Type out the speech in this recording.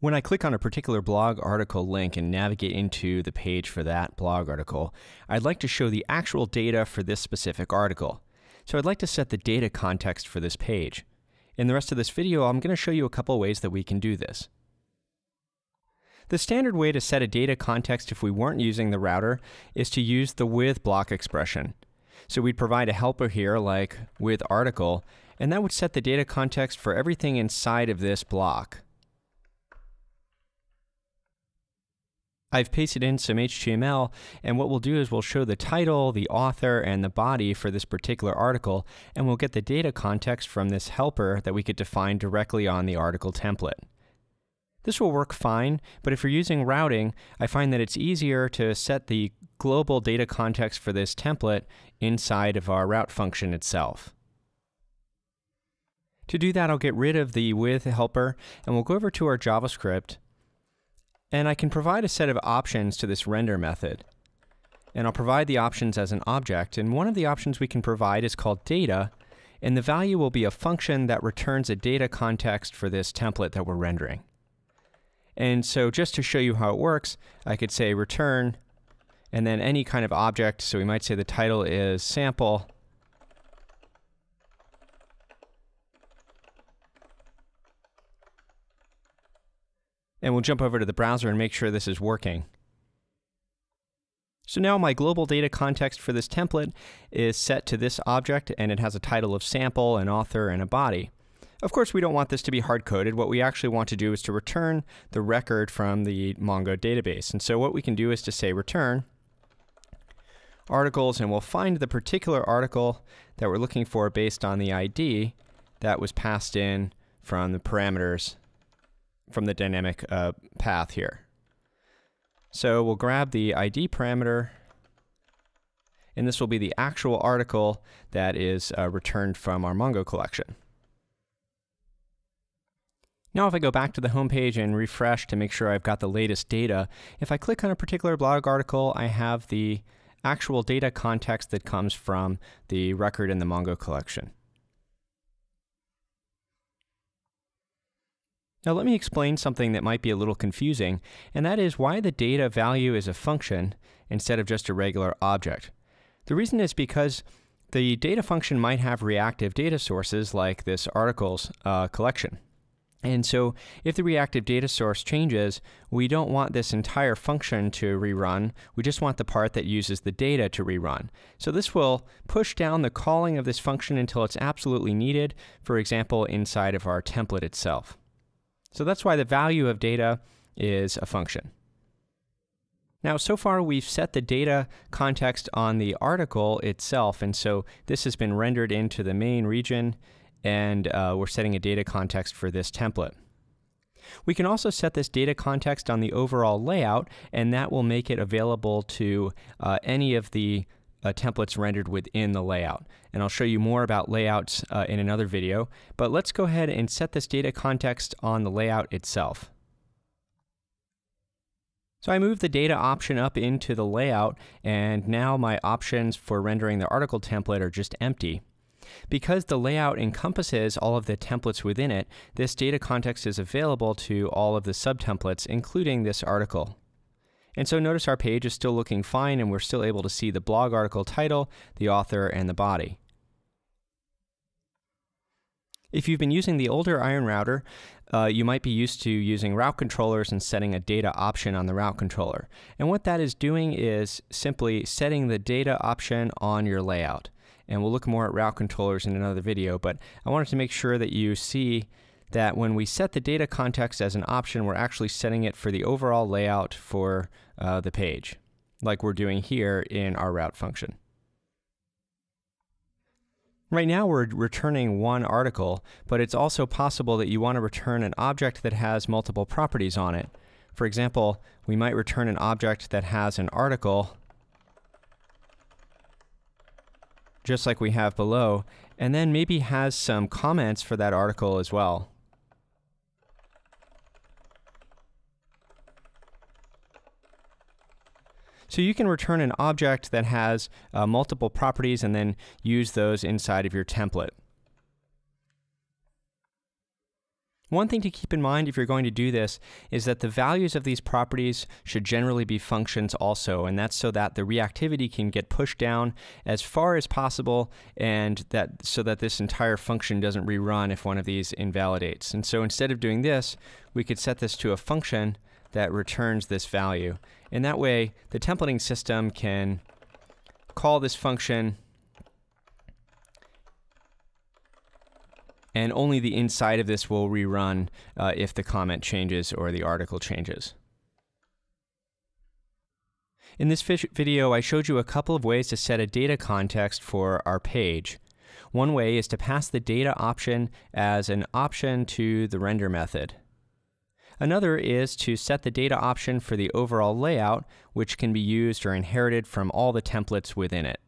When I click on a particular blog article link and navigate into the page for that blog article, I'd like to show the actual data for this specific article. So I'd like to set the data context for this page. In the rest of this video, I'm going to show you a couple ways that we can do this. The standard way to set a data context if we weren't using the router is to use the with block expression. So we'd provide a helper here like with article, and that would set the data context for everything inside of this block. I've pasted in some HTML, and what we'll do is we'll show the title, the author, and the body for this particular article, and we'll get the data context from this helper that we could define directly on the article template. This will work fine, but if you're using routing, I find that it's easier to set the global data context for this template inside of our route function itself. To do that, I'll get rid of the with helper, and we'll go over to our JavaScript. And I can provide a set of options to this render method. And I'll provide the options as an object. And one of the options we can provide is called data. And the value will be a function that returns a data context for this template that we're rendering. And so just to show you how it works, I could say return, and then any kind of object. So we might say the title is sample. And we'll jump over to the browser and make sure this is working. So now my global data context for this template is set to this object, and it has a title of sample, an author, and a body. Of course, we don't want this to be hard-coded. What we actually want to do is to return the record from the Mongo database. And so what we can do is to say return articles, and we'll find the particular article that we're looking for based on the ID that was passed in from the parameters from the dynamic path here. So we'll grab the ID parameter, and this will be the actual article that is returned from our Mongo collection. Now if I go back to the home page and refresh to make sure I've got the latest data, if I click on a particular blog article, I have the actual data context that comes from the record in the Mongo collection. Now let me explain something that might be a little confusing, and that is why the data value is a function instead of just a regular object. The reason is because the data function might have reactive data sources like this articles collection. And so if the reactive data source changes, we don't want this entire function to rerun. We just want the part that uses the data to rerun. So this will push down the calling of this function until it's absolutely needed, for example, inside of our template itself. So that's why the value of data is a function. Now, so far we've set the data context on the article itself, and so this has been rendered into the main region, and we're setting a data context for this template. We can also set this data context on the overall layout, and that will make it available to any of the templates rendered within the layout. And I'll show you more about layouts in another video, but let's go ahead and set this data context on the layout itself. So I moved the data option up into the layout, and now my options for rendering the article template are just empty. Because the layout encompasses all of the templates within it, this data context is available to all of the subtemplates, including this article. And so notice our page is still looking fine, and we're still able to see the blog article title, the author, and the body. If you've been using the older Iron router, you might be used to using route controllers and setting a data option on the route controller. And what that is doing is simply setting the data option on your layout. And we'll look more at route controllers in another video, but I wanted to make sure that you see that when we set the data context as an option, we're actually setting it for the overall layout for the page, like we're doing here in our route function. Right now we're returning one article, but it's also possible that you want to return an object that has multiple properties on it. For example, we might return an object that has an article, just like we have below, and then maybe has some comments for that article as well. So you can return an object that has multiple properties and then use those inside of your template. One thing to keep in mind if you're going to do this is that the values of these properties should generally be functions also, and that's so that the reactivity can get pushed down as far as possible, and so that this entire function doesn't rerun if one of these invalidates. And so instead of doing this, we could set this to a function that returns this value. And that way, the templating system can call this function, and only the inside of this will rerun if the comment changes or the article changes. In this video, I showed you a couple of ways to set a data context for our page. One way is to pass the data option as an option to the render method. Another is to set the data option for the overall layout, which can be used or inherited from all the templates within it.